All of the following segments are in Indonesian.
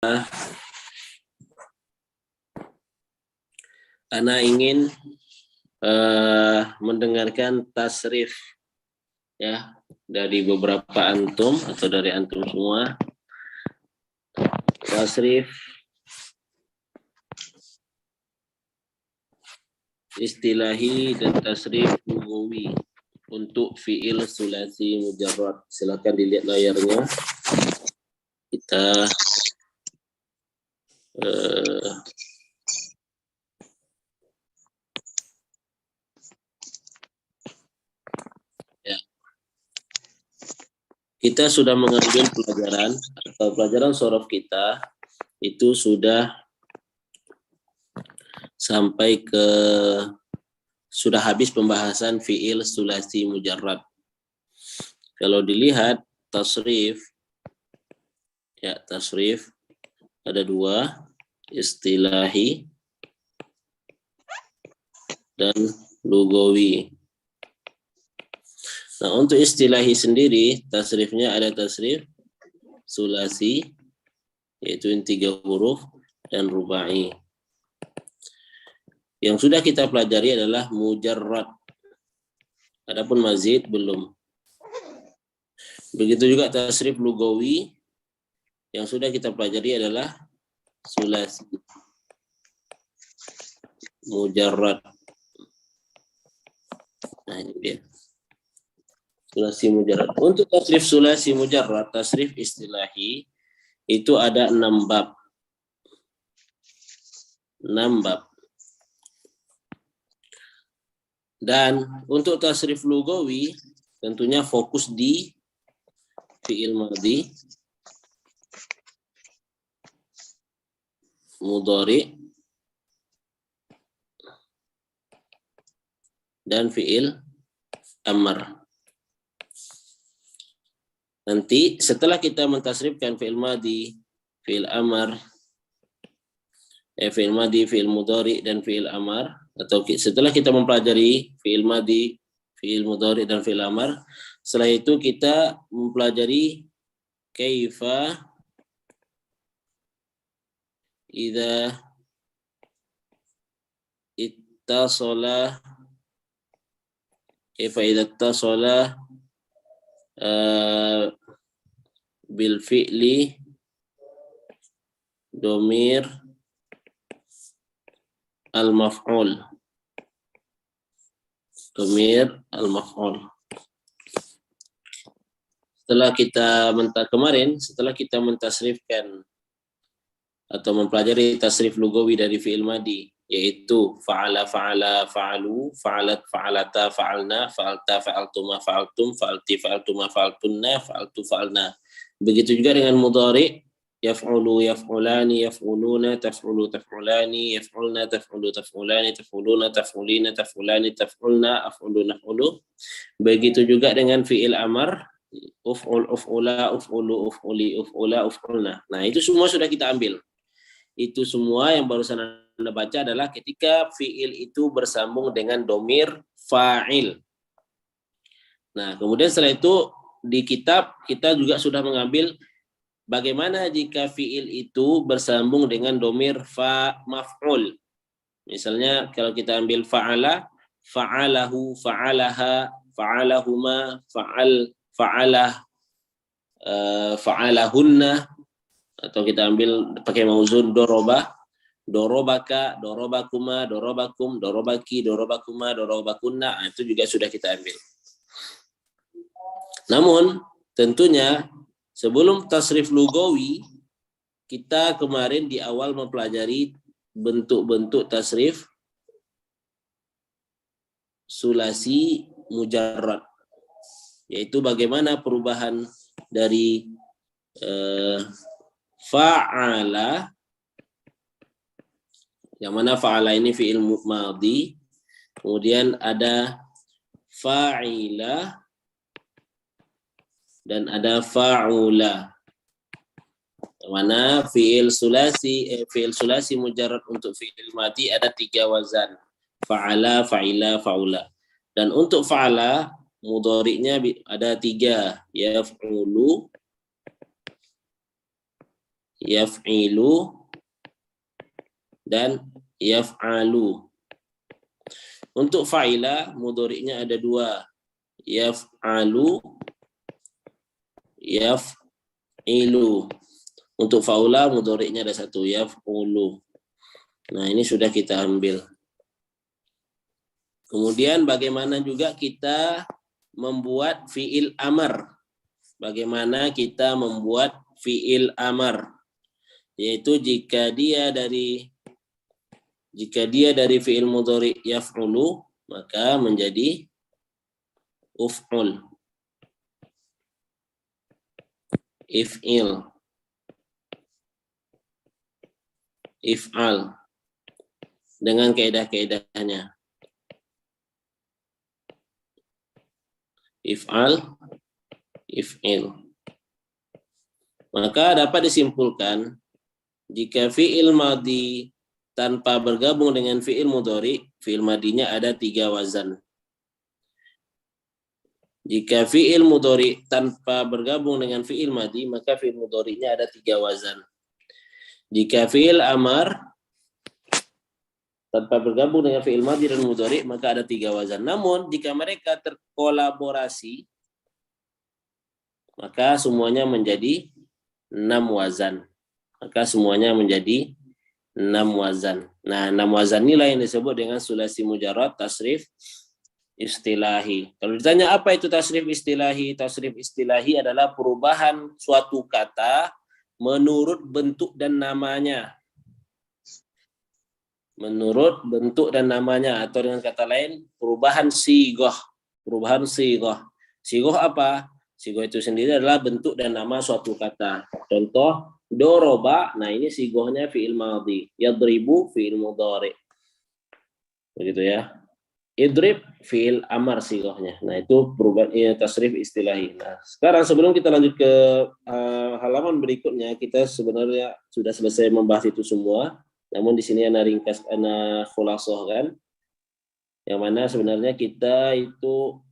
Ana ingin mendengarkan tasrif ya dari beberapa antum atau dari antum semua, tasrif istilahi dan tasrif lughawi untuk fiil sulasi mujarrad. Silakan dilihat layarnya. Kita ya. Kita sudah mengambil pelajaran atau pelajaran shorof kita itu sudah sampai ke sudah habis pembahasan fiil sulasi mujarrad. Kalau dilihat tasrif ya, tasrif ada dua, istilahi dan lugawi. Nah, untuk istilahi sendiri, tasrifnya ada tasrif sulasi, yaitu yang 3 huruf, dan rubai. Yang sudah kita pelajari adalah mujarrad. Adapun mazid belum. Begitu juga tasrif lugawi, yang sudah kita pelajari adalah sulasi mujarrad. Nah, ini dia. Sulasi mujarrad. Untuk tasrif sulasi mujarrad, tasrif istilahi, itu ada 6 bab. 6 bab. Dan untuk tasrif lugawi, tentunya fokus di fi'il madhi, mudhari, dan fi'il amr. Nanti setelah kita mentasrifkan fi'il madhi, fi'il amr, fi'il madhi, fi'il mudhari, dan fi'il amr, atau setelah kita mempelajari fi'il madhi, fi'il mudhari, dan fi'il amr, setelah itu kita mempelajari kaifa idza ittasala, kaifa idza ittasala bil fi'li domir al-maf'ul. Domir al-maf'ul. Setelah kita mentasrifkan atau mempelajari tasrif lugawi dari fi'il madhi, yaitu fa'ala, fa'ala, fa'alu, fa'alat, fa'alata, fa'alna, fa'alta, fa'altuma, fa'altum, fa'alti, fa'altuma, fa'altunna, fa'altu, fa'alna. Begitu juga dengan mudhari, yaf'ulu, yaf'ulani, yaf'uluna, taf'ulu, taf'ulani, yaf'ulna, taf'ulu, taf'ulani, taf'uluna, taf'ulina, taf'ulani, taf'ulna, af'ulu, naf'ulu. Begitu juga dengan fi'il amr, uf'ul, uf'ula, uf'ulu, uf'uli, uf'ula, uf'ulna. Nah, itu semua sudah kita ambil. Itu semua yang barusan Anda baca adalah ketika fi'il itu bersambung dengan domir fa'il. Nah, kemudian setelah itu di kitab kita juga sudah mengambil bagaimana jika fi'il itu bersambung dengan domir maf'ul. Misalnya kalau kita ambil fa'ala, fa'alahu, fa'alaha, fa'alahuma, fa'alah, fa'alahunna, atau kita ambil pakai mauzun doroba, dorobaka, dorobakuma, dorobakum, dorobaki, dorobakuma, dorobakunna, itu juga sudah kita ambil. Namun tentunya sebelum tasrif lugawi, kita kemarin di awal mempelajari bentuk-bentuk tasrif sulasi mujarrad, yaitu bagaimana perubahan dari fa'ala, yang mana fa'ala ini fi'il madhi, kemudian ada fa'ila, dan ada fa'ula. Yang mana fi'il sulasi mujarrad untuk fi'il madhi ada 3 wazan. Fa'ala, fa'ila, fa'ula. Dan untuk fa'ala mudhari'nya ada 3, yaf'ulu, yaf'ilu, dan yaf'alu. Untuk fa'ila, mudhari'nya ada dua. Yaf'alu, yaf'ilu. Untuk fa'ula, mudhari'nya ada satu. Yaf'ulu. Nah, ini sudah kita ambil. Kemudian bagaimana juga kita membuat fi'il amar. Bagaimana kita membuat fi'il amar. Yaitu jika dia dari fi'il mudhari' yaf'ulu, maka menjadi uf'ul. If'il. If'al. Dengan kaidah-kaidahnya. If'al, if'il. Maka dapat disimpulkan jika fi'il madhi tanpa bergabung dengan fi'il mudhari, fi'il madhinya ada 3 wazan. Jika fi'il mudhari tanpa bergabung dengan fi'il madhi, maka fi'il mudhari'nya ada 3 wazan. Jika fi'il amar tanpa bergabung dengan fi'il madhi dan mudhari, maka ada 3 wazan. Namun jika mereka terkolaborasi, maka semuanya menjadi 6 wazan. Maka semuanya menjadi 6 wazan. Nah, 6 wazan inilah yang disebut dengan sulasi mujarrad tasrif istilahi. Kalau ditanya apa itu tasrif istilahi? Tasrif istilahi adalah perubahan suatu kata menurut bentuk dan namanya. Menurut bentuk dan namanya, atau dengan kata lain perubahan sighah. Perubahan sighah. Sighah apa? Sighah itu sendiri adalah bentuk dan nama suatu kata. Contoh doroba, nah ini sighahnya fi'il madhi. Yadribu fi'il mudhari. Begitu ya. Idrib fi'il amar sighahnya. Nah, itu perubahan tasrif istilahi. Nah, sekarang sebelum kita lanjut ke halaman berikutnya, kita sebenarnya sudah selesai membahas itu semua. Namun di sini ana ringkas, ana khulasahkan. Yang mana sebenarnya kita itu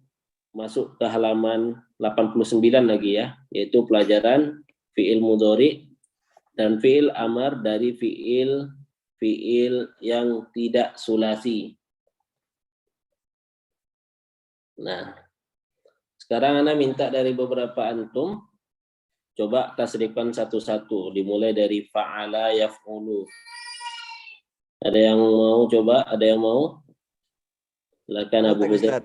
masuk ke halaman 89 lagi ya, yaitu pelajaran fi'il mudhari dan fi'il amar dari fi'il yang tidak sulasi. Nah, sekarang ana minta dari beberapa antum coba tasrifkan satu-satu, dimulai dari fa'ala yaf'ulu. Ada yang mau coba? Ada yang mau? Silakan Abu Bedar.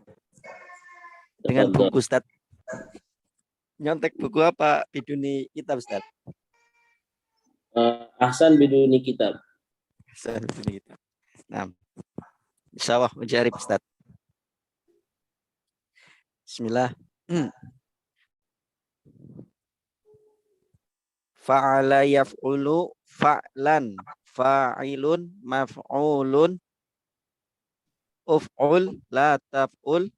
Dengan buku Ustaz. Nyontek buku apa? Biduni kitab Ustaz. Ahsan biduni kitab. Ahsan biduni kitab. Nah, insyaallah mencari Ustaz. Bismillah. Fa'ala yaf'ulu fa'lan fa'ilun maf'ulun uf'ul la taf'ul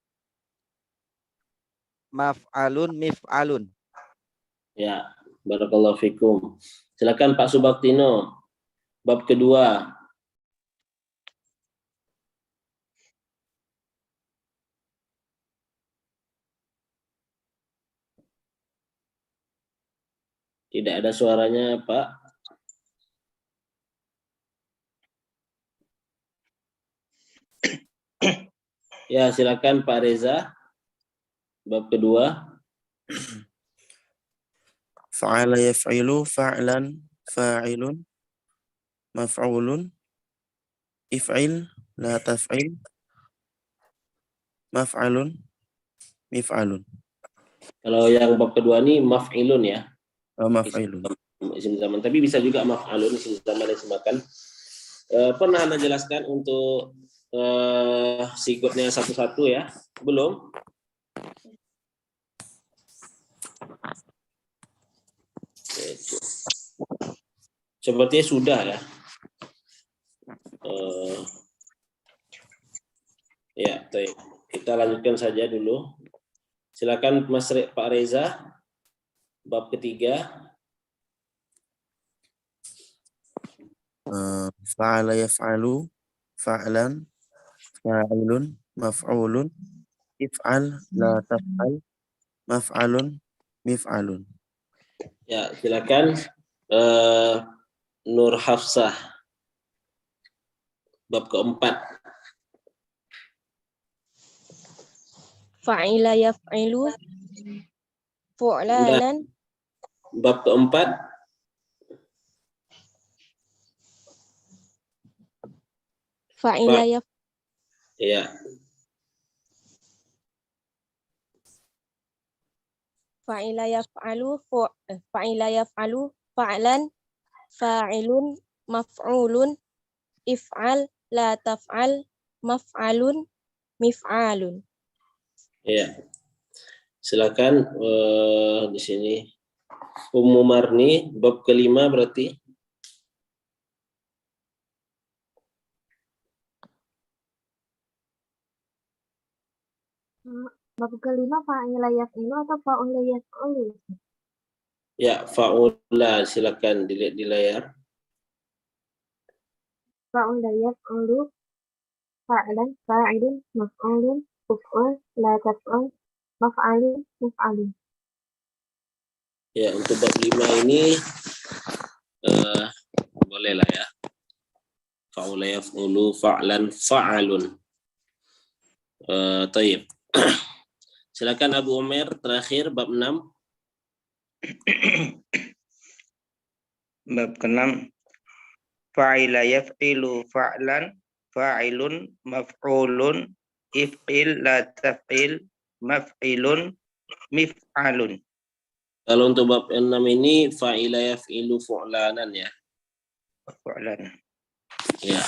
maf'alun mif'alun. Ya, barakallahu fikum. Silakan Pak Subaktino. Bab kedua. Tidak ada suaranya, Pak. Ya, silakan Pak Reza. Bab kedua. Fa'ala yaf'ilu fa'lan fa'ilun maf'ulun if'il la taf'il maf'alun mif'alun. Kalau yang bab kedua ini maf'ilun ya. Maf'ilun. Isim zaman, tapi bisa juga maf'alun isim zaman disemakan. Pernah Anda jelaskan untuk sigotnya satu-satu ya? Belum? Sepertinya sudah ya. Ya, kita lanjutkan saja dulu. Silakan Mas Pak Reza, bab ketiga. Fa'ala yaf'alu fa'lan fa'ilun maf'ulun if'al la taf'al maf'alun mif'alun. Ya, silakan Nur Hafsah, bab keempat. Fa'ila yaf'ilu fu'lanan. Bab keempat. Fa'ila yaf Ya, fa'ila yaf'alu fa'ila yaf'alu fa'lan fa'ilun maf'ulun if'al la taf'al maf'alun mif'alun. ya. Silakan di sini Ummu Marni, bab kelima berarti. Bab kelima fa'ila yaf'ilu atau fa'ula yaf'ulu? Ya, fa'ula, silakan dilihat di layar. Fa'ula yaf'ulu fa'lan fa'ilun maf'ulun uf'ul la taf'ul maf'alun muf'alun. Ya, untuk bab 5 ini boleh lah ya. Fa'ula yaf'ulu fa'lan fa'alun. Taib. Silakan Abu Umair terakhir bab 6. Bab ke-6 fa'ila yaf'ilu fa'lan fa'ilun maf'ulun if'il la taf'il maf'ilun mif'alun. Kalau untuk bab 6 ini fa'ila yaf'ilu fu'lanan ya. Fa'lan. Ya.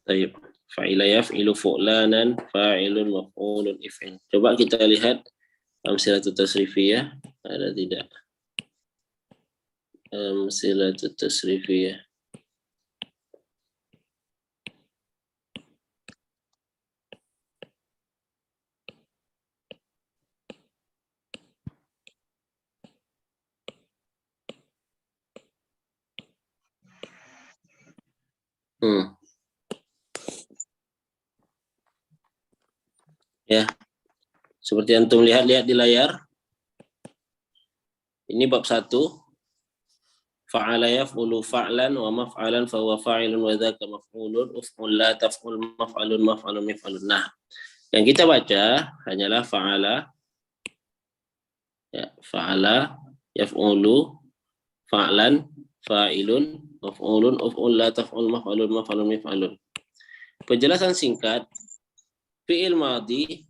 Taib. Fa'ila yaf'ilu fu'lanan fa'ilun maf'ulun if'il. Coba kita lihat amsilatut tasrifiyah ada tidak? Amsilatut tasrifiyah. Ya, seperti antum lihat di layar. Ini bab 1. Fa'ala yaf'ulu fa'lan wa maf'alan fa huwa fa'ilun wa dzaka maf'ulun uf'ul la taf'ul maf'alun maf'alun mif'alun. Nah, yang kita baca hanyalah fa'ala, ya, fa'ala yaf'ulu fa'lan fa'ilun maf'ulun uf'ul la taf'ul maf'alun maf'alun mif'alun. Penjelasan singkat, fi'il madhi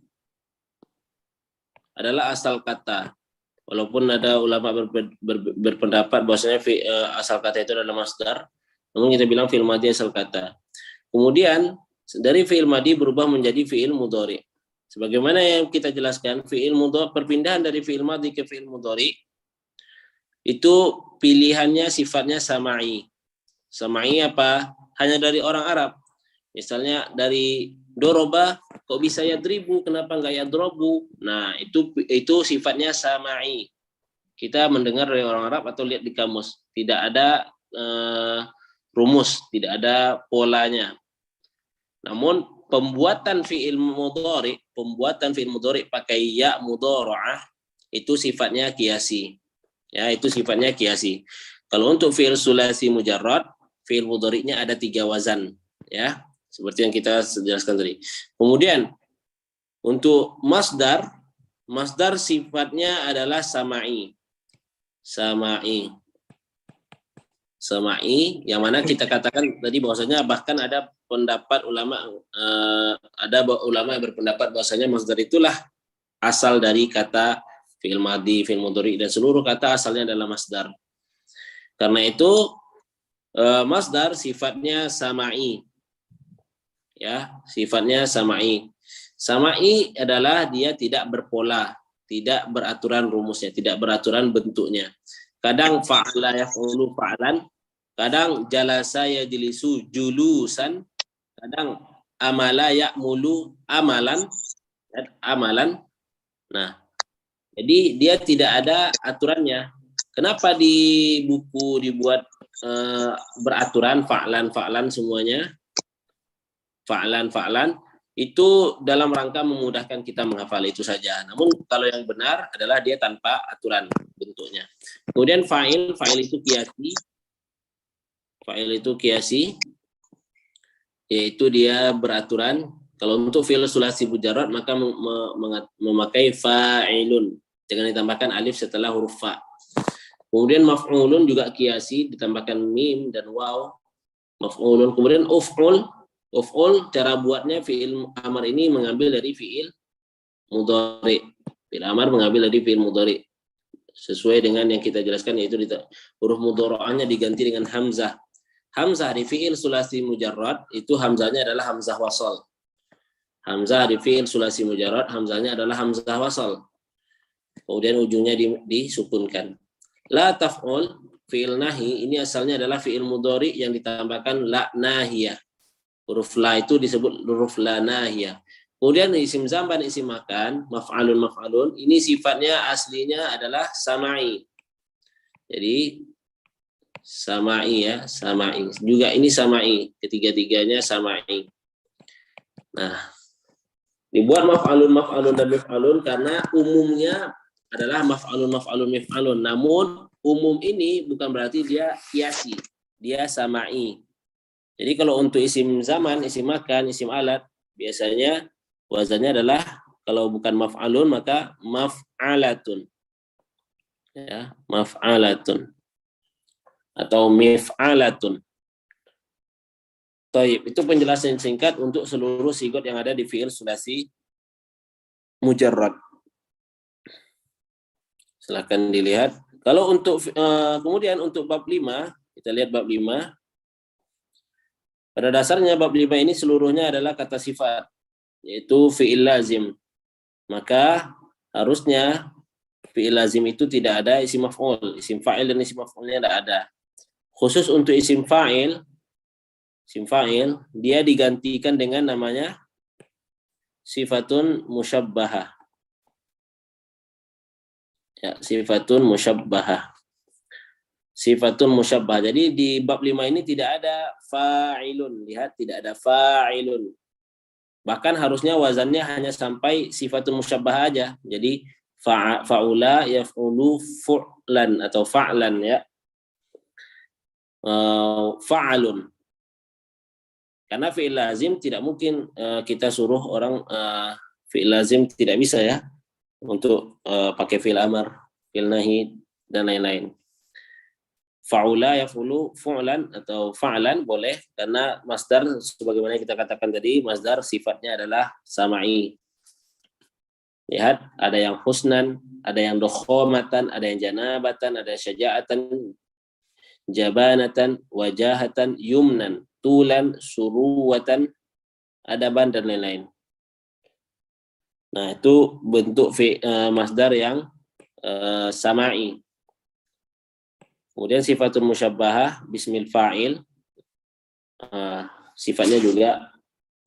adalah asal kata. Walaupun ada ulama berpendapat bahwasanya asal kata itu adalah masdar, namun kita bilang fi'il madhi asal kata. Kemudian dari fi'il madhi berubah menjadi fi'il mudhari. Sebagaimana yang kita jelaskan, fi'il mudhari, perpindahan dari fi'il madhi ke fi'il mudhari itu pilihannya sifatnya sama'i. Sama'i apa? Hanya dari orang Arab. Misalnya dari doroba, kok bisa yadribu, kenapa enggak yadrobu? Nah, itu sifatnya sama'i. Kita mendengar dari orang Arab atau lihat di kamus. Tidak ada rumus, tidak ada polanya. Namun pembuatan fi'il mudhari pakai ya mudhara'ah itu sifatnya qiyasi. Ya, itu sifatnya qiyasi. Kalau untuk fi'il sulasi mujarrad, fi'il mudhari'nya ada 3 wazan, ya. Seperti yang kita jelaskan tadi. Kemudian untuk masdar sifatnya adalah sama'i. Sama'i yang mana kita katakan tadi bahwasanya bahkan ada pendapat ulama yang berpendapat bahwasanya masdar itulah asal dari kata fi'il madhi, fi'il mudhari dan seluruh kata asalnya adalah masdar. Karena itu masdar sifatnya sama'i. Ya, sifatnya sama'i. Sama'i adalah dia tidak berpola, tidak beraturan rumusnya, tidak beraturan bentuknya. Kadang fa'ala yaf'ulu fa'lan, kadang jalasa yajlisu julusan, kadang amala ya'mulu amalan. Nah, jadi dia tidak ada aturannya. Kenapa di buku dibuat beraturan fa'lan semuanya? Fa'lan itu dalam rangka memudahkan kita menghafal itu saja. Namun kalau yang benar adalah dia tanpa aturan. bentuknya. Kemudian fa'il itu kiasi. Fa'il itu kiasi, yaitu dia beraturan. Kalau untuk fi'il sulasi mujarrad maka memakai fa'ilun dengan ditambahkan alif setelah huruf fa. Kemudian maf'ulun juga kiasi, ditambahkan mim dan waw. Maf'ulun. Kemudian uf'ul cara buatnya fi'il amar ini mengambil dari fi'il mudhari. Fi'il amar mengambil dari fi'il mudhari. Sesuai dengan yang kita jelaskan, yaitu huruf mudhari'ahnya diganti dengan hamzah. Hamzah di fi'il sulasi mujarrad itu hamzahnya adalah hamzah wasal. Hamzah di fi'il sulasi mujarrad hamzahnya adalah hamzah wasal. Kemudian ujungnya disukunkan. La taf'ul fi'il nahi ini asalnya adalah fi'il mudhari yang ditambahkan la nahiyah. Huruf la itu disebut huruf la nahiyah. Kemudian isim zaman, isim makan, maf'alun, ini sifatnya aslinya adalah sama'i. Jadi sama'i ya, sama'i. Juga ini sama'i, ketiga-tiganya sama'i. Nah, dibuat maf'alun dan maf'alun karena umumnya adalah maf'alun. Namun umum ini bukan berarti dia kiasi, dia sama'i. Jadi kalau untuk isim zaman, isim makan, isim alat, biasanya wazannya adalah kalau bukan maf'alun maka maf'alatun. Ya, maf'alatun. Atau mif'alatun. Taib, itu penjelasan singkat untuk seluruh sigot yang ada di fi'il sulasi mujarrad. Silakan dilihat. Kalau untuk kemudian untuk bab 5, kita lihat bab 5. Pada dasarnya bab 5 ini seluruhnya adalah kata sifat, yaitu fi'il lazim. Maka harusnya fi'il lazim itu tidak ada isim maf'ul, isim fa'il dan isim maf'ulnya tidak ada. Khusus untuk isim fa'il dia digantikan dengan namanya sifatun musyabbahah. Ya, sifatun musyabbahah. Sifatun musyabbahah. Jadi di bab 5 ini tidak ada fa'ilun. Lihat, tidak ada fa'ilun. Bahkan harusnya wazannya hanya sampai sifatun musyabbahah aja. Jadi fa'ula yaf'ulu fu'lan atau fa'lan ya. Fa'alun. Karena fi'il lazim tidak mungkin kita suruh orang fi'il lazim tidak bisa ya untuk pakai fi'il amar, fi'il nahi dan lain-lain. Fa'ula yaf'ulu fu'lan atau fa'lan boleh karena masdar sebagaimana kita katakan tadi, masdar sifatnya adalah sama'i. Lihat, ada yang husnan, ada yang dokhomatan, ada yang janabatan, ada syaja'atan, jabanatan, wajahatan, yumnan, tulan, suruwatan, adaban, dan lain-lain. Nah, itu bentuk masdar yang sama'i. Kemudian sifatul musyabbahah, bismil fa'il, sifatnya juga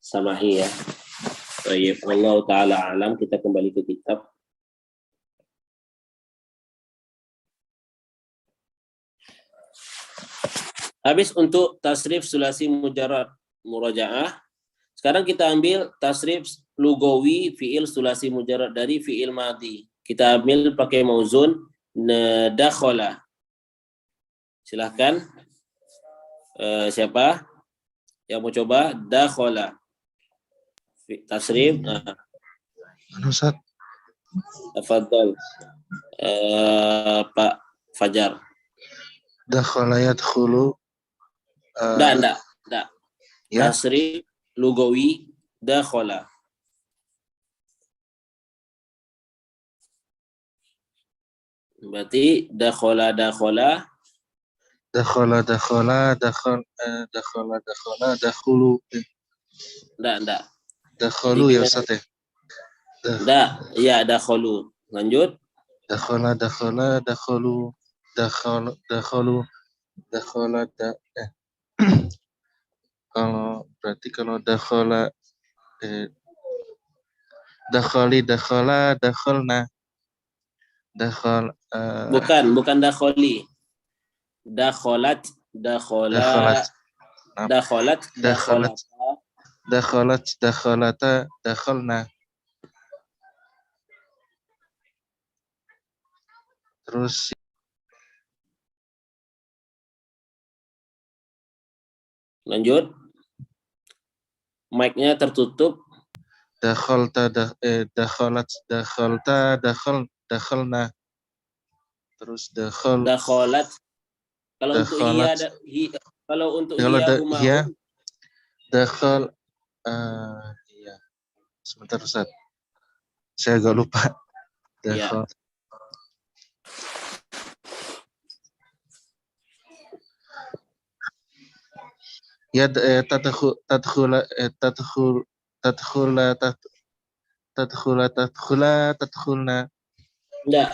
sama'i ya. Baik, Allah Ta'ala alam, kita kembali ke kitab. Habis untuk tasrif sulasi mujarrad murajaah. Sekarang kita ambil tasrif lugawi fi'il sulasi mujarrad dari fi'il madhi. Kita ambil pakai mauzun dakhala. Silahkan. Siapa yang mau coba? Dakhala. Tasrif. Ustaz. Tafadhal. Pak Fajar. Dakhala yadkhulu. Enggak. Ya. Tasrif lugawi dakhala. Berarti dakhala dakhulu. Enggak. Dakhalu ya Ustaz ya. Enggak, ya dakhalu. Lanjut. Dakhala dakhalu. Kalau berarti kalau dakhala dakhalna. Bukan dakholi. Dakhalat. Dakhalna. Terus Lanjut. Mic-nya tertutup. dakhalta dakhalna. Terus Dakhalat. Kalau untuk dakhalat. kalau untuk Kalau hiya iya dakhal iya. Sebentar Ustaz. Saya agak lupa. Ya. Dakhal. Ya tadkhula. Enggak.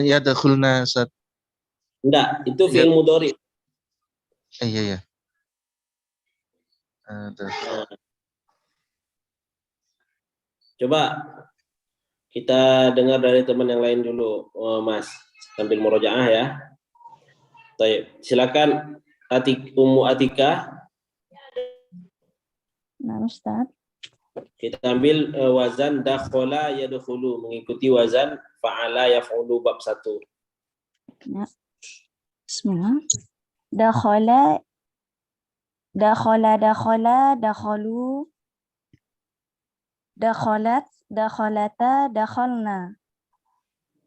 Ya dakhulna Ustaz. Enggak, itu Ya. fi'il mudhari. Iya. Coba kita dengar dari teman yang lain dulu, Mas, sambil murojaah ya. Baik, silakan Ummu Atika. Nah, Ustaz. Kita ambil wazan dakhala yadkhulu, mengikuti wazan fa'ala yaf'ulu bab 1. Ya. Bismillah. Dakhala, dakhalu. Dakhalat, dakhalata, dakhalna.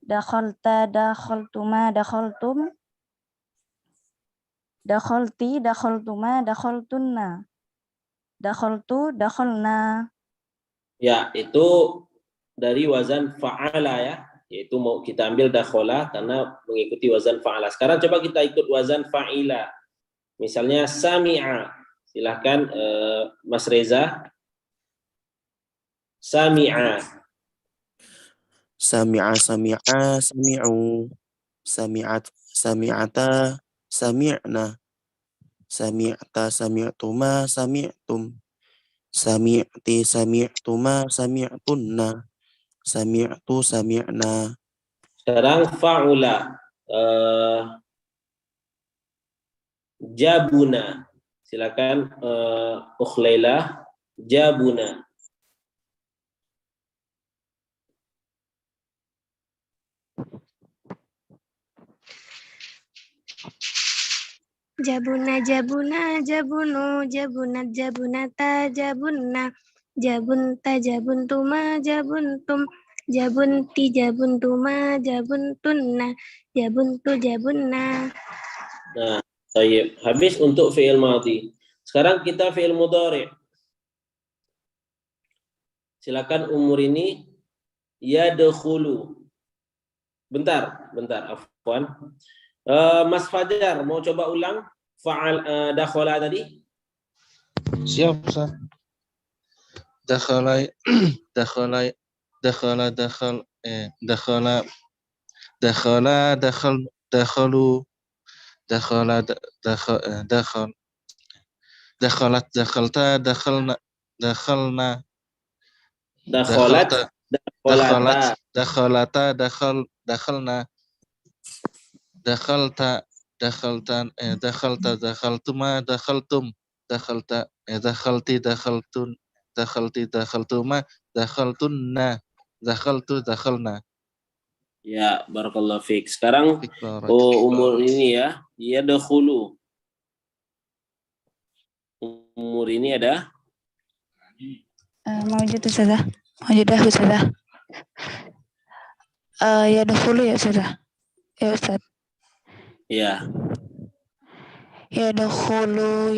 Dakhalta, dakhaltuma, dakhaltum. Dakhalti, dakhaltuma, dakhaltunna. Dakhaltu, dakhalna. Ya, itu dari wazan fa'ala ya, yaitu mau kita ambil dakhala karena mengikuti wazan fa'ala. Sekarang coba kita ikut wazan fa'ila. Misalnya sami'a. Silahkan Mas Reza. Sami'a. Sami'u. Sami'ata, sami'na. Sami'ta, sami'tuma, sami'tum. Sami'ti, sami'tuma, sami'tunna. Sami'tu, sami'na. Sekarang fa'ula. Jabuna. Silakan Ukhlailah. Jabuna. Jabuna, jabunu, jabunat, jabunata, jabunna, jabunta, jabuntuma, jabuntum, jabunti, jabuntuma, jabuntunna, jabuntu, jabunna. Nah, baik. Habis untuk fi'il madhi. Sekarang kita fi'il mudhari. Silakan umur ini yadkhulu. Bentar, afwan. Mas Fajar mau coba ulang fa'al dakhala tadi? Siap Ustaz. Dakhala dakhalu dakhalat dakhalta dakhalna dakhalata dakhalna dakhalta dakhaltuma dakhaltum dakhalta dakhalti dakhaltuma dakhaltunna dakhaltu dakhalna. Ya, barakallahu fiik. Sekarang umur ini ya, yadkhulu. Umur ini ada Mawjud Ustazah. Mawjudah Ustazah. Yadkhulu ya Ustazah. Ya Ustaz. ya. Yadkhulu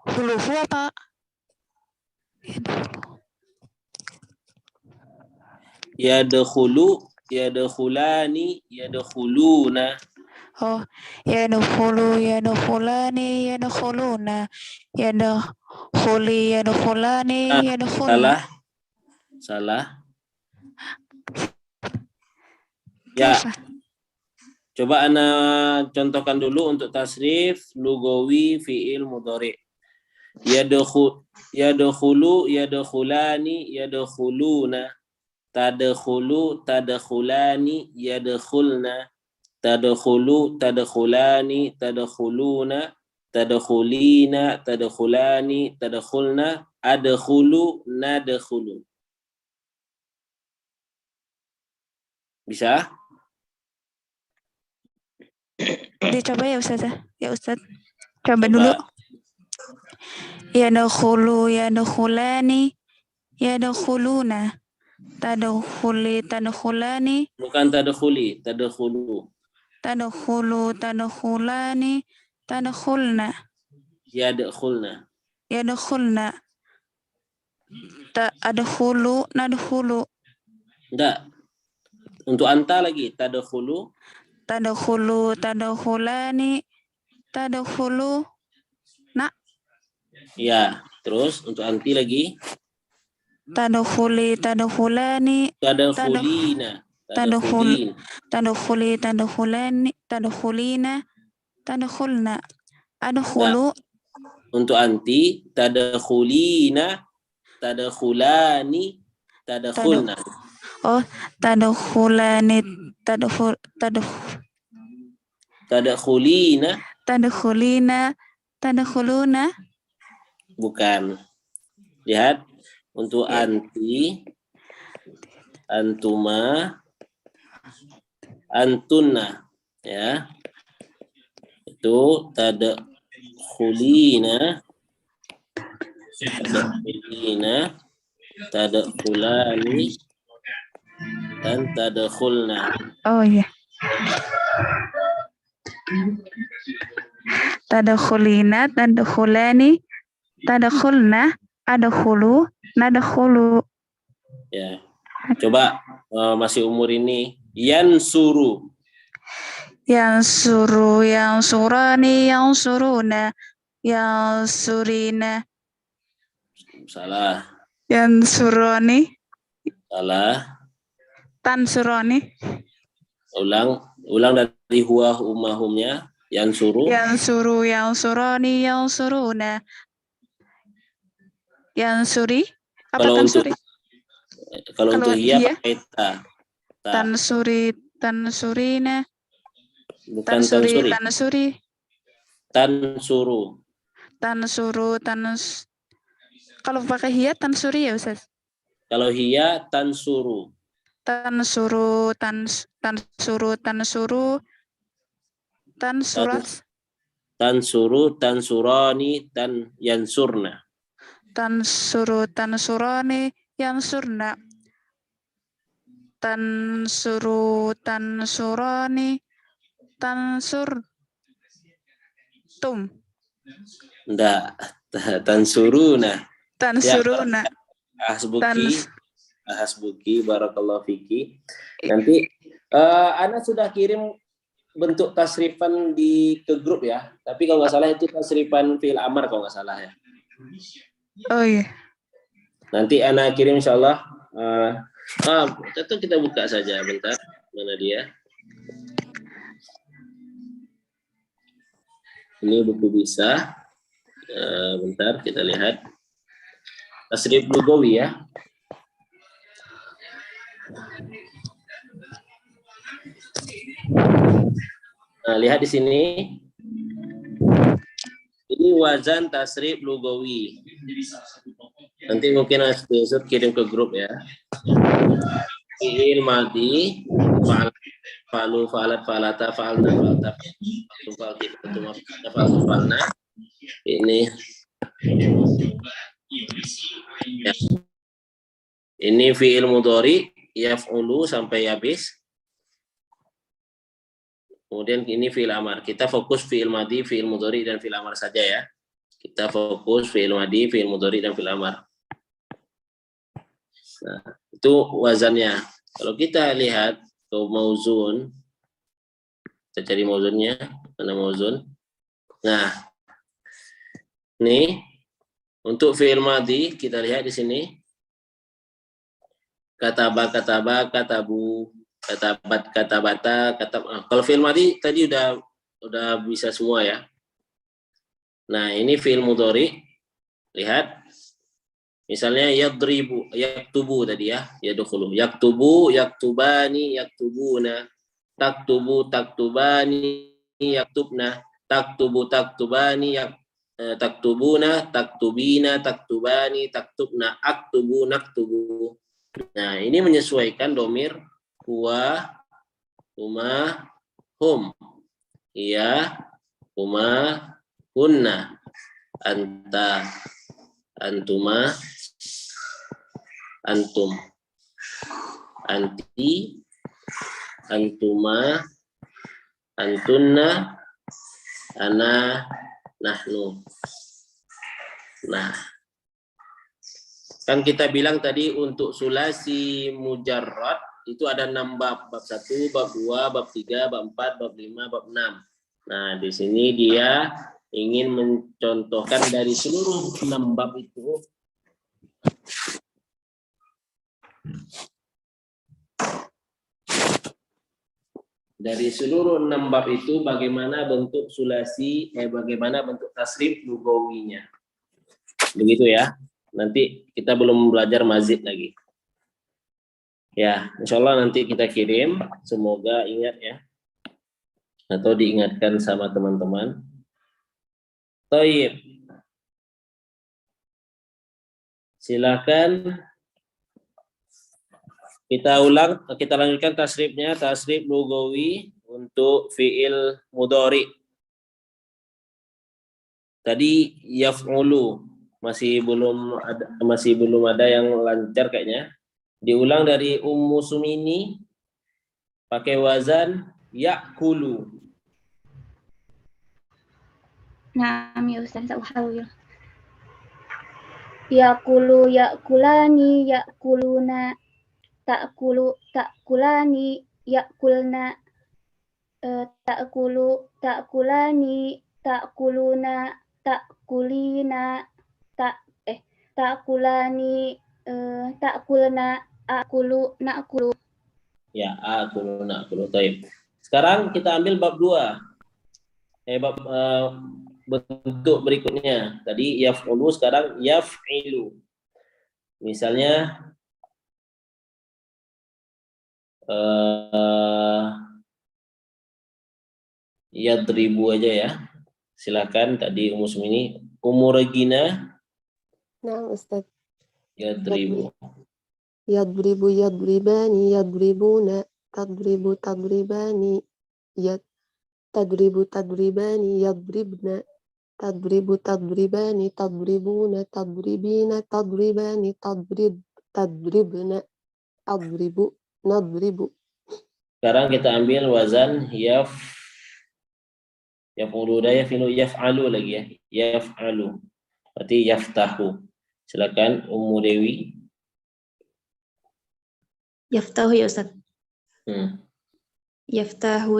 hulufu apa? Yadkhulu, yadkhulani, yadkhuluna. Oh, yadkhulani, yadkhuluna. Yadkhulani, yadkhuluna. Salah. Ya. Coba ana contohkan dulu untuk tasrif lugawi fi'il mudhari. Yadkhulu, yadkhulani, yadkhuluna. Tadkhulu, tadkhulani, yadkhulna. Tadkhulu, tadkhulani, tadkhuluna. Tadkhulina, tadkhulani, tadkhulna. Adkhulu, nadkhulu. Bisa? Dicoba ya Ustaz. Ya Ustaz. Coba dulu. Yadkhulu, yadkhulani, yadkhuluna. Tadkhuli, tadkhulani. Bukan tadkhuli, tadkhulu. Tadkhulu, tadkhulani, tadkhulna. Yadkhulna. Yadkhulna. Adkhulu, nadkhulu. Enggak. Untuk anta lagi, tadkhulu. Tadkhulu, tadkhulani, tadkhulu. Ya, terus untuk anti lagi. Tadkhuli, tadkhulani. Tadkhulina. Tadkhul. Tadkhuli, tadkhulani, tadkhulina, tadkhulna. Adkhulu. Untuk anti, tadkhulina, tadkhulani, tadkhulna. Oh, tadkhulani, Tadkhulina. tadkhulina, tadkhuluna. Bukan. Lihat. Untuk anti, antuma, antunna. Ya. Itu tadkhulina, tadkhulina, tadkhulani, dan tadkhulna. Oh iya. Tadkhulina, tadkhulani, tadkhulna, adkhulu, nadkhulu. Ya. Coba masih umur ini yansuru. Yansuru, yansurani, yansuruna, yansurina. Salah. Yansurani, Salah. tansurani. Ulang dari huwa umahumnya. Yansuru. Yansuru, yansurani, yansuruna. Yansuri. Apa Kalau tansuri? Kalau untuk Kalau hiya hiya? pakai ta. Tansuri, tansurina. Bukan Tansuri, tansuri. tansuri. Tansuru. Tansuru, kalau pakai hiya tansuri ya Ustaz? Kalau hiya tansuru. Tansuru, tansuru, tansuru. Tansurat. Tansuru, tansurani, dan yansurna. Tansuru, tansurani, yansurna. Tansuru, tansurani, tansurtum. Enggak. Tansuruna. Tansuruna. Hasbuki, barakallahu fiki. Nanti Ana sudah kirim bentuk tasrifan ke grup ya. Tapi kalau nggak salah itu tasrifan fi'il amar kalau nggak salah ya. Oh iya. Nanti Ana kirim insyaallah. Itu kita buka saja bentar. Mana dia? Ini buku bisa. Bentar kita lihat. Tasrif lugawi ya. Nah, lihat di sini. Ini wazan tasrif lugawi. Nanti mungkin Ustaz kirim ke grup ya. Fi'il madhi, fa'alu, fa'alat, fa'alata, fa'alna, fa'alna. Ini ya. Ini fi'il mudhari yaf'ulu sampai habis. Kemudian ini fi'il amar. Kita fokus fi'il madhi, fi'il mudhari dan fi'il amar saja ya. Kita fokus fi'il madhi, fi'il mudhari dan fi'il amar. Nah, itu wazannya. Kalau kita lihat ke mauzun, kita cari mauzunnya, mana mauzun? Nah, nih untuk fi'il madhi kita lihat di sini. Kataba, kataba, katabu, katabat, katabata, kalau fi'il madhi tadi udah bisa semua ya. Nah, ini fi'il mudhari. Lihat. Misalnya yadribu, yaktubu tadi ya, yadkhulu. Yaktubu, yaktubani, yaktubuna. Taktubu, taktubani, yaktubna. Taktubu, taktubani, taktubuna, taktubina, taktubani, taktubna. Aktubu, naktubu. Nah, ini menyesuaikan domir huwa, huma, hum, hiya, huma, hunna, anta, antuma, antum, anti, antuma, antunna, ana, nahnu. Nah, kan kita bilang tadi untuk sulasi mujarrad itu ada 6 bab. Bab 1, bab 2, bab 3, bab 4, bab 5, bab 6. Nah, di sini dia ingin mencontohkan dari seluruh 6 bab itu. Dari seluruh 6 bab itu bagaimana bentuk sulasi, bagaimana bentuk tasrif lugawinya. Begitu ya. Nanti kita belum belajar mazid lagi. Ya, insya Allah nanti kita kirim. Semoga ingat ya. Atau diingatkan sama teman-teman. Thayyib. Silakan kita ulang, kita lanjutkan tasrifnya, tasrif lugawi untuk fiil mudhari. Tadi yaf'ulu masih belum ada yang lancar kayaknya. Diulang dari Ummu Sumini pakai wazan ya'kulu. Naam ya Ustaz, alhamdulillah. Yaqulu yaqulani yaquluna ta'kulu ta'kulani yaqulna ta'kulu ta'kulani ta'kuluna ta'kulina ta'kulani ta'kulna akulu na'kulu. Ya, akulu na'kulu. Baik. Sekarang kita ambil bab 2. Bab bentuk berikutnya. Tadi yaf'ulu, sekarang yaf'ilu. Misalnya yadribu aja ya. Silakan tadi Ummu Sumini. Ummu Regina. Nah, Ustaz. Yadribu. Yadribu yadribani yadribuna tadribu tadribani tadribu tadribani yadribna tadribu tadribani tadribuna tadribina tadribani tadribna adribu nadribu. Sekarang kita ambil wazan yaf'ulu dan yaf'alu lagi ya. Yaf'alu. Berarti yaftahu. Silakan Ummu Dewi. Yaftahu ya Ustaz. Yaftahu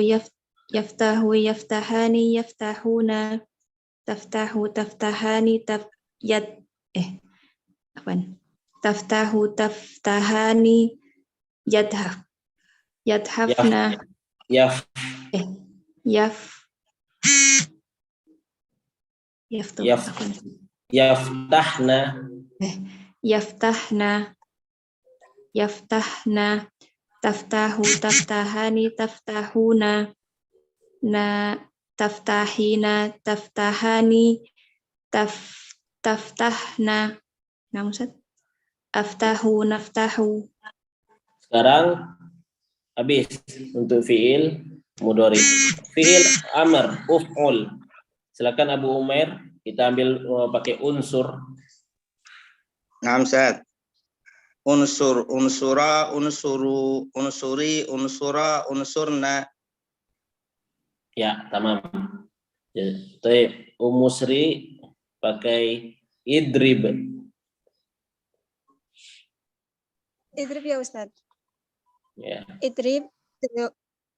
yaftahu yaftahani yaftahuna taftahu taftahani taftahu taftahani yadhafna yaftahna taftahu taftahani taftahuna taftahina taftahani taftahna. Nah, Ustaz. Aftahu naftahu. Sekarang habis untuk fiil mudhari. Fiil amr uf'ul. Silakan Abu Umair, kita ambil pakai unsur. Nah, Ustaz. Unsur, unsura, unsuru, unsuri, unsura, unsurna. Ya, tamam. Jadi, Ummu Sri pakai idrib. Idrib ya Ustaz. Ya. Idrib,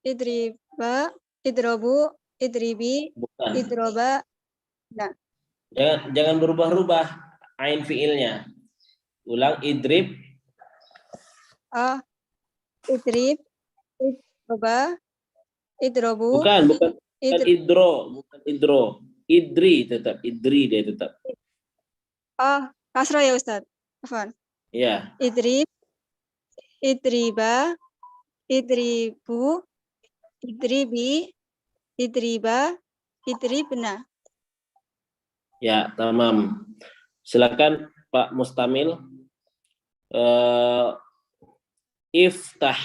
idriba, idrobu, idribi, Bukan. idroba. Nah. Jangan berubah-ubah ain fiilnya. Ulang idrib. Idrib, idroba, idrobu. Bukan idro, bukan idro. Idri tetap, idri dia tetap. Kasrah ya Ustaz. Afwan. Ya. Idrib, idriba, idribu, idribi, idriba, idribna. Ya, tamam. Silakan Pak Mustamil. Iftah.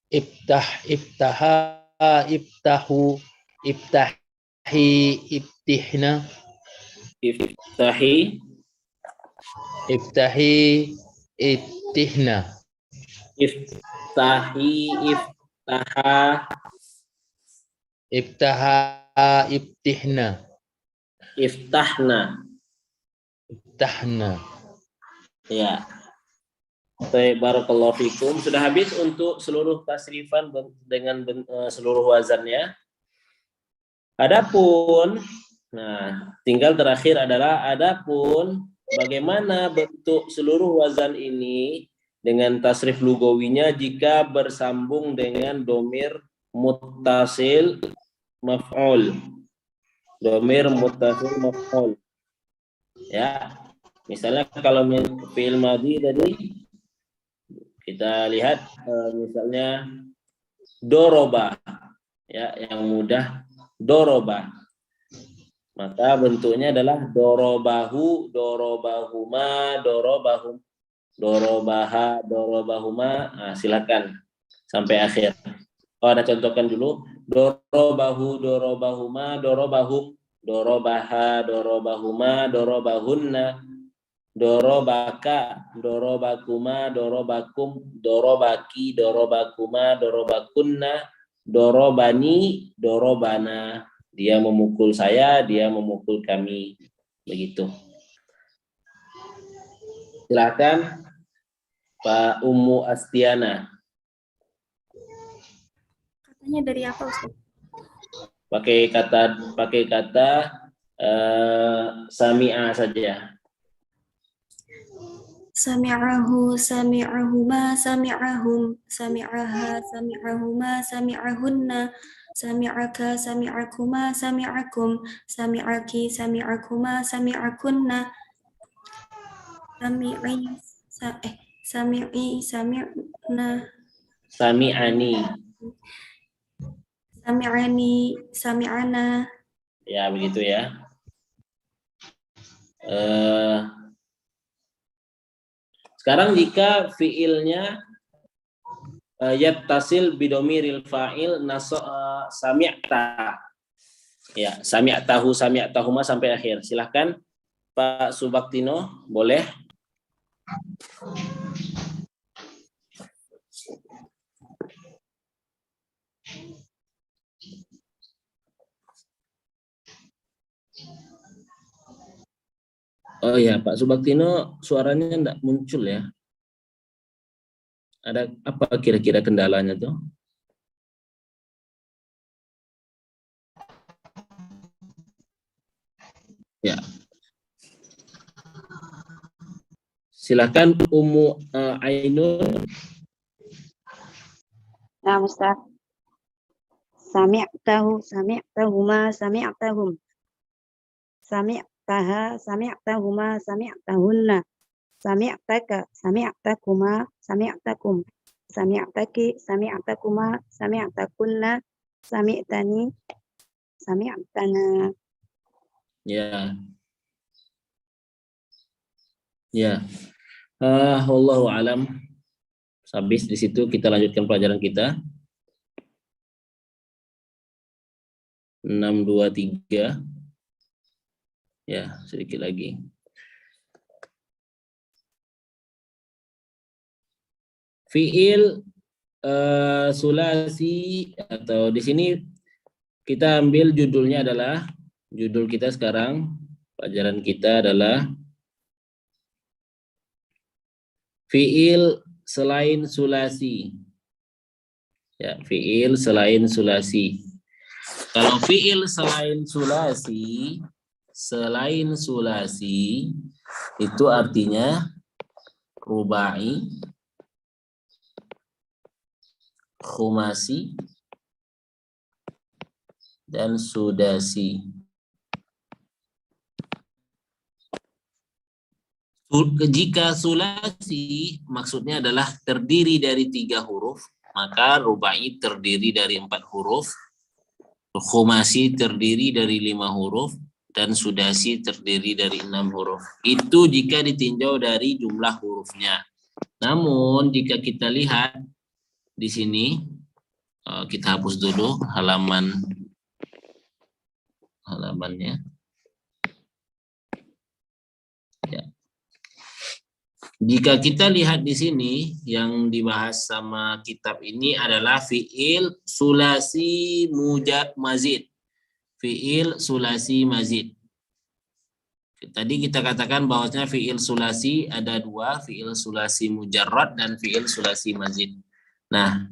Ibtaha, ibtahu, ibtahi, ibtihna. Iftahi, Ibtahi, ibtihna. iftahi, iftaha, Ibtaha, ibtihna. iftahna. Ibtahna. Ya. Baik, barakallahu fikum. Sudah habis untuk seluruh tasrifan dengan seluruh wazannya. Adapun, nah, tinggal terakhir adalah adapun bagaimana bentuk seluruh wazan ini dengan tasrif lugawinya jika bersambung dengan domir muttasil maf'ul. Domir muttasil maf'ul. Ya. Misalnya kalau fi'il madhi tadi kita lihat misalnya doroba, ya, yang mudah doroba, maka bentuknya adalah dorobahu, dorobahuma, dorobahum, dorobaha, dorobahuma. Nah, silakan sampai akhir. Oh, ada contohkan dulu. Dorobahu, dorobahuma, dorobahum, dorobaha, dorobahuma, dorobahunna. Dorobaka, dorobakuma, dorobakum, dorobaki, dorobakuma, dorobakunna, dorobani, dorobana. Dia memukul saya, dia memukul kami. Begitu. Silakan Pak Ummu Astiana. Katanya dari apa, Ustaz? Pakai kata sami'a saja. Sami'ahu, sami'ahuma, sami'ahum, sami'aha, sami'ahuma, sami'ahunna, sami'aka, sami'akuma, sami'akum, sami'aki, sami'akuma, sami'akunna, sami'i, sami'na, Sami'ani. sami'ani, sami'ana. Ya, begitu ya. Sekarang jika fiilnya yattasil bidomiril fa'il sami'ta. Ya, sami'tahu, sami'tahuma sampai akhir. Silahkan Pak Subaktino, boleh. Oh ya, Pak Subaktino, suaranya enggak muncul ya. Ada apa kira-kira kendalanya tuh? Ya. Silakan Ummu Ainun. Nah, Ustaz. Sami'tahu, sami'tahuma, sami'tahum. Sami'taha, sami'tahuma, sami'tahunna. Sami'taka, sami'takuma, sami'takum. Sami'taki, sami'takuma, sami'takunna. Sami'tani, sami'tana. Ya. Ya. Wallahu alam. Habis di situ kita lanjutkan pelajaran kita. 623. Ya, sedikit lagi. Fiil sulasi, atau di sini kita ambil judulnya adalah, judul kita sekarang pelajaran kita adalah fiil selain sulasi. Ya, fiil selain sulasi. Kalau fiil selain sulasi itu artinya rubai, khumasi, dan sudasi. Jika sulasi maksudnya adalah terdiri dari 3 huruf, maka rubai terdiri dari 4 huruf, khumasi terdiri dari 5 huruf, dan sudasi terdiri dari 6 huruf. Itu jika ditinjau dari jumlah hurufnya. Namun jika kita lihat di sini kita hapus dulu halamannya. Ya. Jika kita lihat di sini yang dibahas sama kitab ini adalah fiil sulasi mazid. Fiil sulasi mazid. Tadi kita katakan bahwasanya fiil sulasi ada dua, fiil sulasi mujarrad dan fiil sulasi mazid. Nah,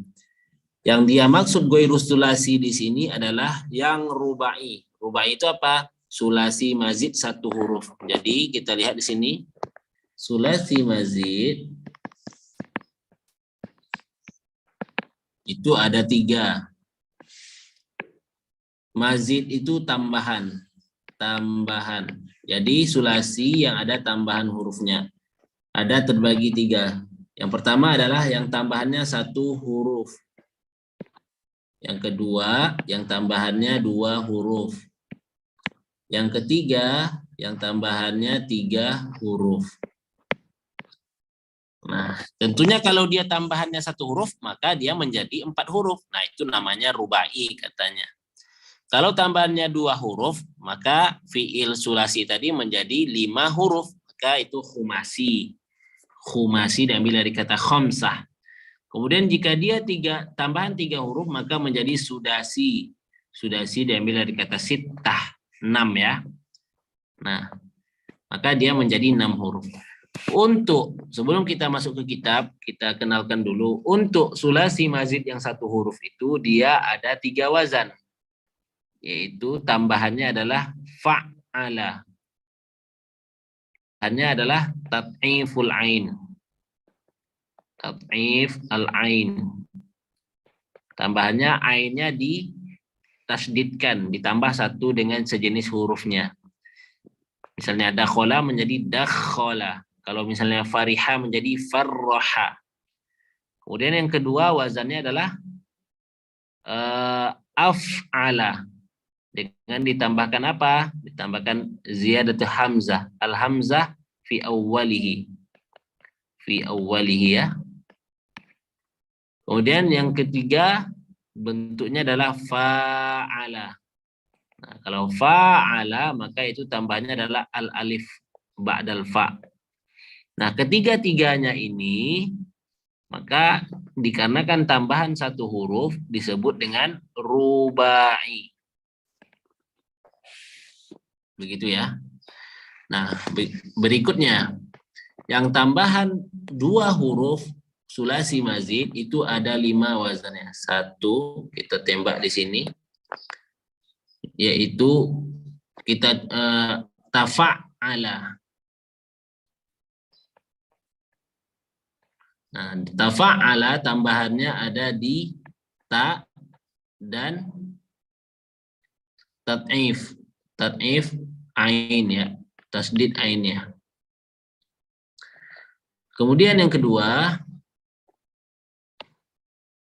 yang dia maksud goirus sulasi di sini adalah yang rubai. Rubai itu apa? Sulasi mazid satu huruf. Jadi kita lihat di sini. Sulasi mazid itu ada 3. Mazid itu tambahan. Jadi sulasi yang ada tambahan hurufnya. Ada terbagi 3. Yang pertama adalah yang tambahannya 1 huruf. Yang kedua, yang tambahannya 2 huruf. Yang ketiga, yang tambahannya 3 huruf. Nah, tentunya kalau dia tambahannya 1 huruf, maka dia menjadi 4 huruf. Nah, itu namanya rubai katanya. Kalau tambahannya 2 huruf, maka fiil sulasi tadi menjadi 5 huruf. Maka itu khumasi. Khumasi diambil dari kata khamsah. Kemudian jika dia tambahan 3 huruf, maka menjadi sudasi. Sudasi diambil dari kata sittah, 6 ya. Nah, maka dia menjadi 6 huruf. Untuk sebelum kita masuk ke kitab, kita kenalkan dulu. Untuk sulasi mazid yang 1 huruf itu dia ada 3 wazan. Yaitu tambahannya adalah fa'ala. Hanya adalah tat'iful ain. Tat'if al-ain. Tambahannya ainnya ditasdidkan, ditambah 1 dengan sejenis hurufnya. Misalnya dakhala menjadi dakhala. Kalau misalnya fariha menjadi farraha. Kemudian yang kedua wazannya adalah af'ala. Dengan ditambahkan apa? Ditambahkan ziyadatu hamzah. Al-hamzah fi awwalihi. Fi awwalihi ya. Kemudian yang ketiga bentuknya adalah fa'ala. Nah, kalau fa'ala maka itu tambahnya adalah al-alif ba'dal fa'. Nah, ketiga-tiganya ini maka dikarenakan tambahan 1 huruf disebut dengan rubai. Begitu ya. Nah, berikutnya yang tambahan 2 huruf sulasi mazid itu ada 5 wazannya. 1 kita tembak di sini, yaitu kita tafa'ala. Nah, tafa'ala tambahannya ada di ta dan tat'if. Tat'if ain ya, tasdid ainnya. Kemudian yang kedua,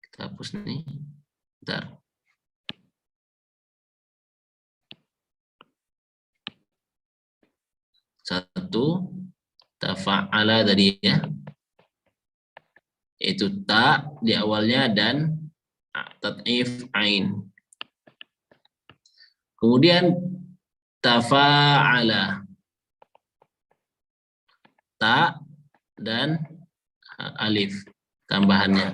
kita hapus nih. Bentar. Satu, tafa'ala tadi ya. Itu ta di awalnya dan tat'if ain. Kemudian tafa'ala. Ta dan alif tambahannya.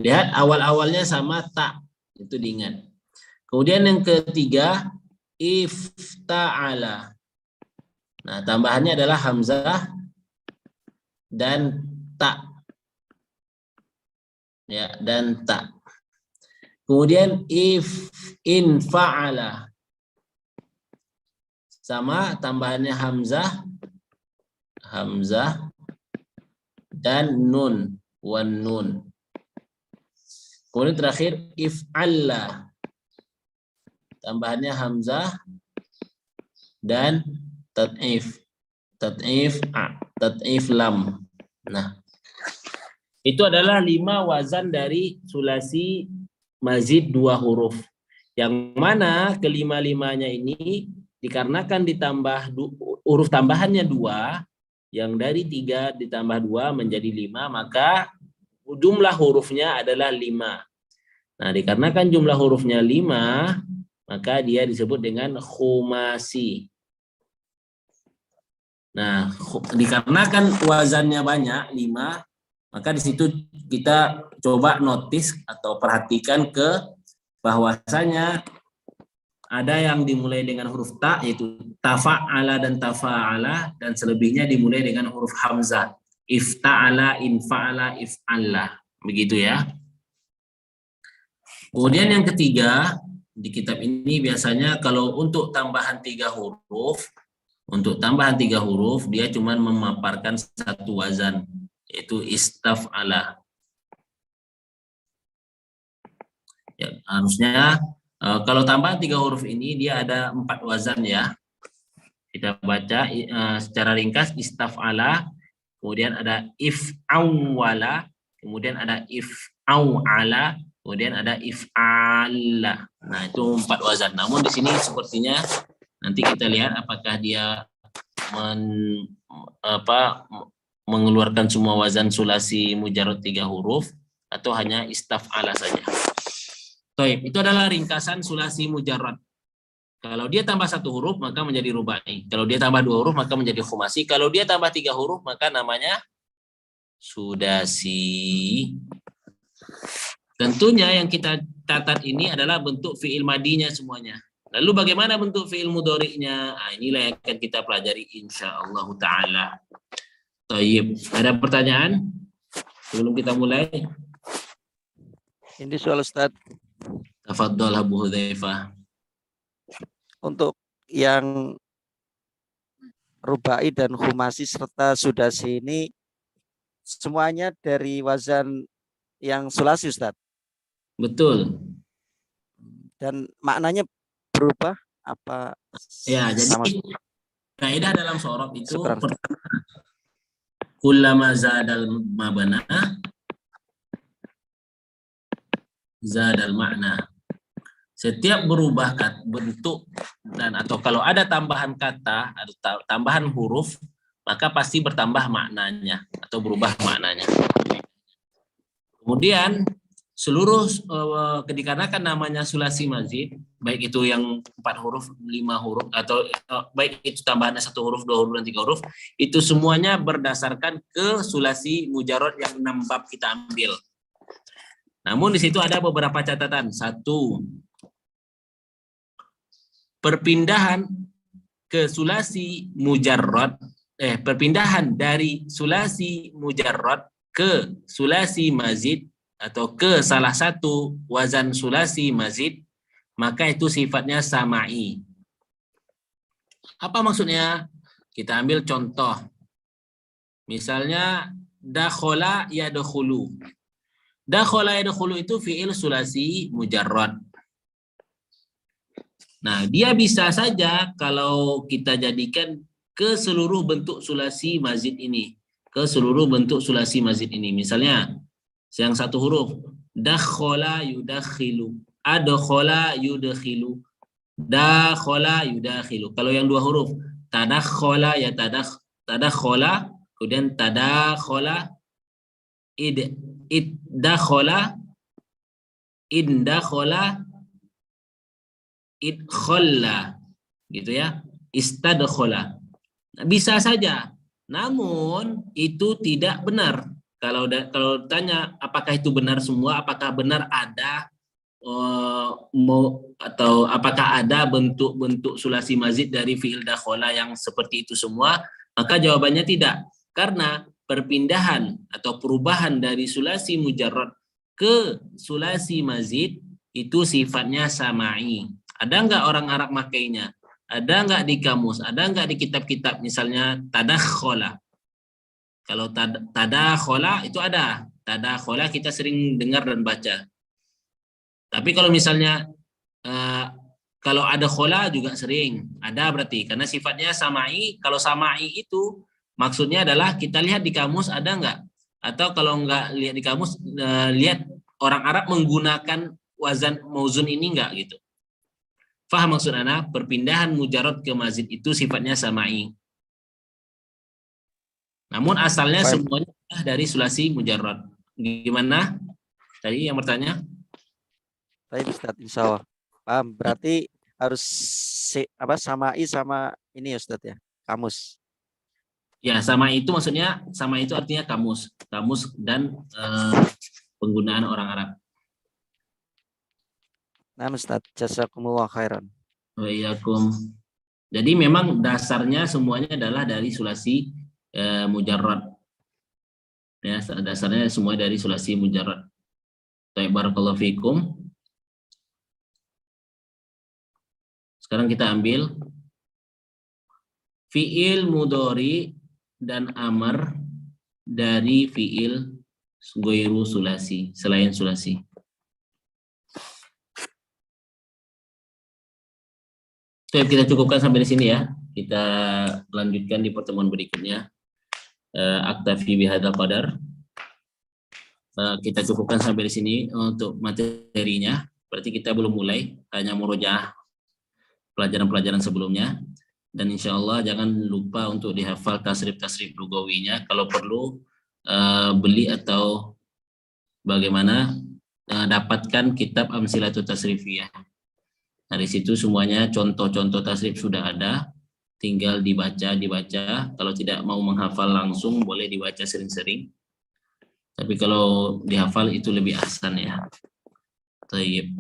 Lihat awal-awalnya sama ta, itu diingat. Kemudian yang ketiga ifta'ala. Nah, tambahannya adalah hamzah dan ta. Ya, dan ta. Kemudian in fa'ala. Sama tambahannya hamzah dan nun, wan nun. Kemudian terakhir if'alla. Tambahannya hamzah dan tat'if lam. Nah, itu adalah 5 wazan dari sulasi mazid 2 huruf. Yang mana kelima-limanya ini dikarenakan ditambah huruf tambahannya 2, yang dari 3 ditambah 2 menjadi 5, maka jumlah hurufnya adalah 5. Nah, dikarenakan jumlah hurufnya 5, maka dia disebut dengan khumasi. Nah, dikarenakan wazannya banyak, 5, maka di situ kita coba notice atau perhatikan ke bahwasanya ada yang dimulai dengan huruf ta, yaitu tafa'ala dan tafa'ala, dan selebihnya dimulai dengan huruf hamzah. Ifta'ala, infa'ala, if'alla. Begitu ya. Kemudian yang ketiga, di kitab ini biasanya kalau untuk tambahan 3 huruf, dia cuma memaparkan satu wazan, yaitu istaf'ala. Ya, harusnya kalau tambahan 3 huruf ini dia ada 4 wazan ya. Kita baca secara ringkas istaf'ala, kemudian ada if'awwala, kemudian ada if'aw'ala, kemudian ada if'ala. Nah, itu 4 wazan. Namun di sini sepertinya nanti kita lihat apakah dia mengeluarkan semua wazan sulasi mujarrad 3 huruf atau hanya istaf'ala saja. Baik, itu adalah ringkasan sulasi mujarrad. Kalau dia tambah 1 huruf maka menjadi rubai. Kalau dia tambah 2 huruf maka menjadi khumasi. Kalau dia tambah 3 huruf maka namanya sudasi. Tentunya yang kita catat ini adalah bentuk fi'il madinya semuanya. Lalu bagaimana bentuk fi'il mudhari'nya? Nah, inilah yang akan kita pelajari insyaallah ta'ala. Tayyib. Ada pertanyaan sebelum kita mulai? Ini soal Ustaz. Tafadhol Abu Hudzaifah. Untuk yang rubai dan khumasi serta sudasi ini semuanya dari wazan yang sulasi, Ustaz. Betul. Dan maknanya berubah apa? Ya, jadi kaidah dalam shorob itu Syukran. kullama zadal mabana zadal makna. Setiap berubah bentuk dan atau kalau ada tambahan kata, ada tambahan huruf, maka pasti bertambah maknanya atau berubah maknanya. Kemudian seluruh dikarenakan namanya sulasi mazid, baik itu yang 4 huruf, 5 huruf, atau baik itu tambahannya 1 huruf, 2 huruf, dan 3 huruf, itu semuanya berdasarkan ke sulasi mujarrad yang 6 bab kita ambil. Namun di situ ada beberapa catatan. 1, perpindahan ke sulasi mujarrad, perpindahan dari sulasi mujarrad ke sulasi mazid atau ke salah satu wazan sulasi mazid, maka itu sifatnya sama'i. Apa maksudnya? Kita ambil contoh. Misalnya dakhala yadkhulu. Dakhala yadkhulu itu fi'il sulasi mujarrad. Nah, dia bisa saja kalau kita jadikan ke seluruh bentuk sulasi mazid ini. Ke seluruh bentuk sulasi mazid ini. Misalnya yang 1 huruf, dakhala yudakhilu, adkhala yudkhilu, dakhala yudakhilu. Kalau yang 2 huruf, tadakhala ya tadakhala, kemudian tadakhala, iddakhala, indakhala, idkhalla, gitu ya, istadkhala. Bisa saja, namun itu tidak benar. Kalau tanya apakah itu benar semua, apakah benar ada atau apakah ada bentuk-bentuk sulasi mazid dari fi'il dakhala yang seperti itu semua, maka jawabannya tidak. Karena perpindahan atau perubahan dari sulasi mujarrad ke sulasi mazid itu sifatnya sama'i. Ada enggak orang Arab makainya? Ada enggak di kamus? Ada enggak di kitab-kitab misalnya tadakhala? Kalau tadakhala itu ada. Tadakhala kita sering dengar dan baca. Tapi kalau misalnya kalau ada khola juga sering ada berarti karena sifatnya sama'i. Kalau sama'i itu maksudnya adalah kita lihat di kamus ada enggak? Atau kalau enggak lihat di kamus lihat orang Arab menggunakan wazan mauzun ini enggak gitu. Faham maksud ana? Perpindahan mujarrad ke mazid itu sifatnya sama'i. Namun asalnya semuanya dari sulasi mujarrad. Gimana? Tadi yang bertanya? Baik Ustadz, insya Allah. Paham. Berarti harus samai sama ini ya Ustadz ya, kamus. Ya, sama itu maksudnya, sama itu artinya kamus. Kamus dan penggunaan orang Arab. Nah Ustadz, jazakumullah khairan. Wa'iyyakum. Jadi memang dasarnya semuanya adalah dari sulasi mujarrad. Ya, dasarnya semua dari sulasi mujarrad. Baik, barakallahu fikum. Sekarang kita ambil fiil mudhari dan amar dari fiil ghairu sulasi, selain sulasi. Oke, kita cukupkan sampai di sini ya. Kita lanjutkan di pertemuan berikutnya. Aktafi bihadzal qadar. Kita cukupkan sampai di sini untuk materinya. Berarti kita belum mulai, hanya murojaah pelajaran-pelajaran sebelumnya. Dan insya Allah jangan lupa untuk dihafal tasrif-tasrif lugawinya. Kalau perlu beli atau bagaimana dapatkan kitab Amsilatut Tasrifiyah. Nah, di situ semuanya contoh-contoh tasrif sudah ada, tinggal dibaca. Kalau tidak mau menghafal langsung, boleh dibaca sering-sering. Tapi kalau dihafal itu lebih ahsan ya. Tayyib.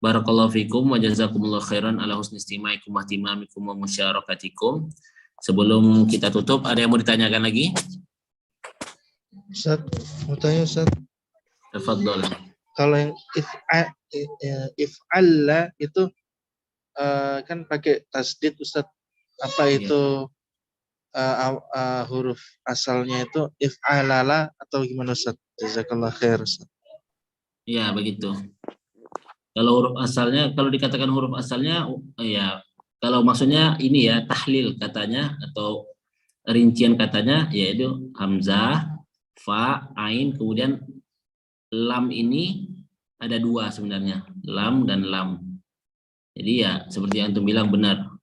Barakallahu fikum wa jazakumullah khairan ala husni istima'ikum wa ihtimamikum wa musyarakatikum. Sebelum kita tutup, ada yang mau ditanyakan lagi? Ustaz, mau tanya Ustaz. Tafadhol. Kalau yang if'alla itu kan pakai tasdid Ustaz. Apa itu huruf asalnya itu if'alala atau gimana Ustaz? Jazakallah khair Ustaz. Ya, begitu. Kalau huruf asalnya, kalau dikatakan huruf asalnya, ya kalau maksudnya ini ya tahlil katanya atau rincian katanya, yaitu hamzah, fa, ain, kemudian lam ini ada dua sebenarnya, lam dan lam. Jadi ya seperti yang antum bilang benar.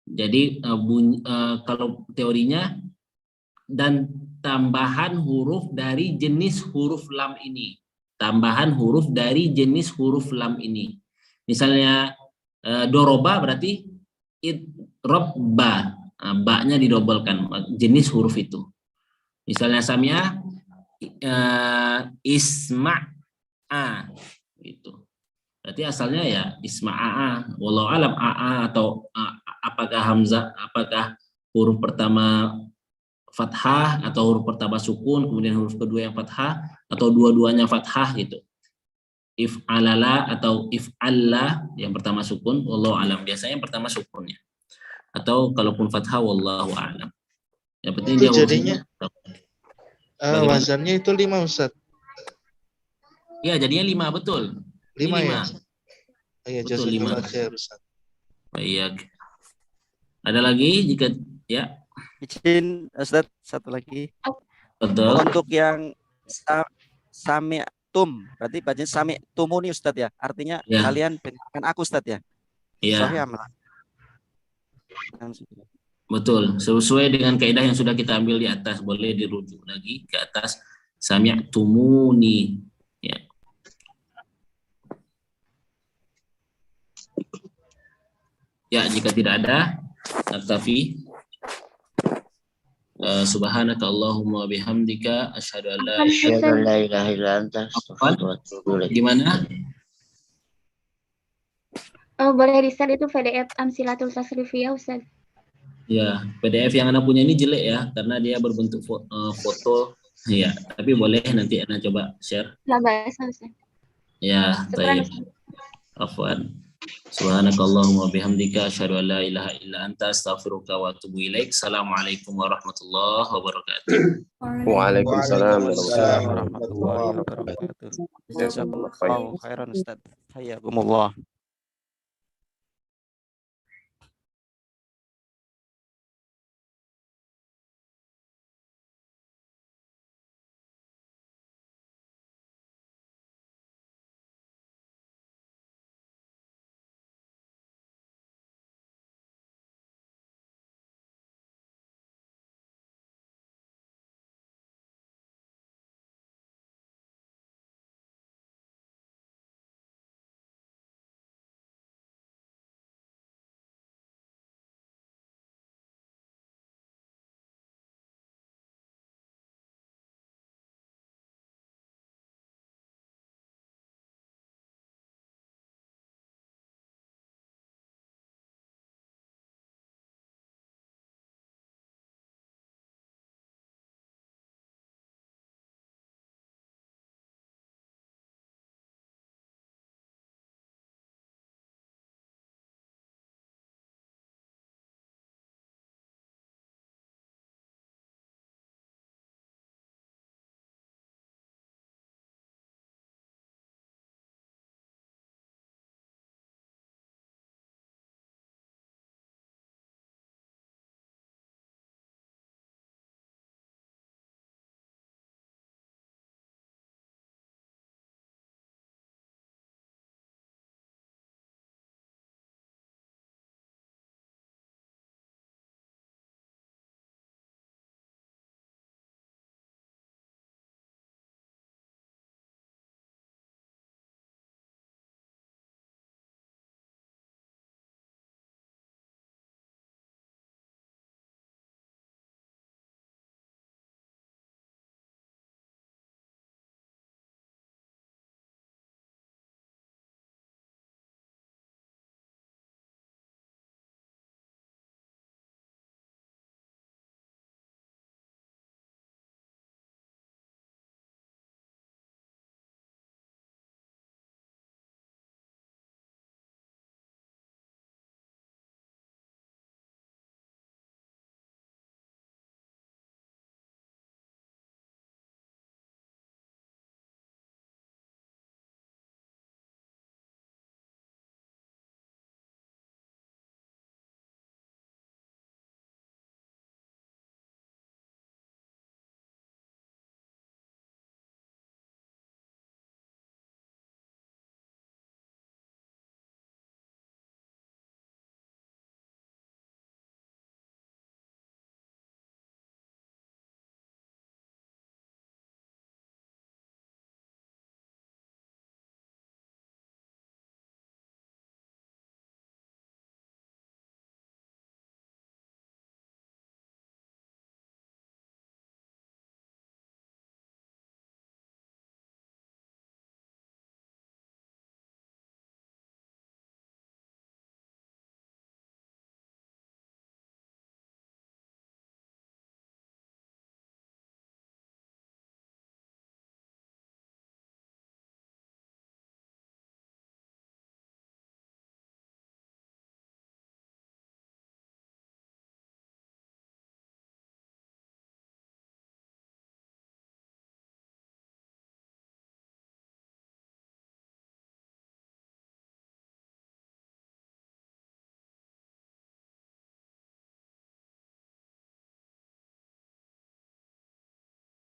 Jadi kalau teorinya dan tambahan huruf dari jenis huruf lam ini. Tambahan huruf dari jenis huruf lam ini. Misalnya doroba berarti idrobba, ba-nya didobelkan, jenis huruf itu. Misalnya samia isma'a gitu. Berarti asalnya ya isma'a, wallahu alam a atau apakah hamzah, apakah huruf pertama fathah atau huruf pertama sukun, kemudian huruf kedua yang fathah atau dua-duanya fathah gitu. If'alala atau if'alla yang pertama sukun, wallahu alam. Biasanya yang pertama sukunnya. Atau kalaupun fathah wallahu alam. Yang penting Itu dia jadinya wazannya itu 5 Ustaz. Ya, jadinya 5 betul. 5 ya. Iya, betul 5. Ustaz. Baik. Ada lagi jika ya. Izin Ustaz, satu lagi. Betul. Untuk yang sami'tum, berarti bacanya sami'tumuni Ustaz ya. Artinya ya. Kalian dengarkan aku Ustaz ya. Iya. Sahih. Betul, sesuai dengan kaidah yang sudah kita ambil di atas, boleh dirujuk lagi ke atas sami'tumuni ya. Ya, jika tidak ada, naktafi. Subhanaka Allahumma bihamdika asyhadu an la ilaha illa anta astaghfiruka wa atubu ilaik. Gimana? Oh, boleh di-share itu PDF Amsilatul Tasrifiyah Ustaz. Ya, PDF yang Anda punya ini jelek ya, karena dia berbentuk foto. Ya, tapi boleh nanti Anda coba share. Lah bahasa Ustaz. Ya, baik. Afwan. Subhanakallahumma bihamdika asyhadu an la ilaha illa anta astaghfiruka wa atubu ilaik. Assalamualaikum warahmatullahi wabarakatuh. Waalaikumsalam warahmatullahi wabarakatuh. Jazakallahu khairan Ustaz. Hayakumullah.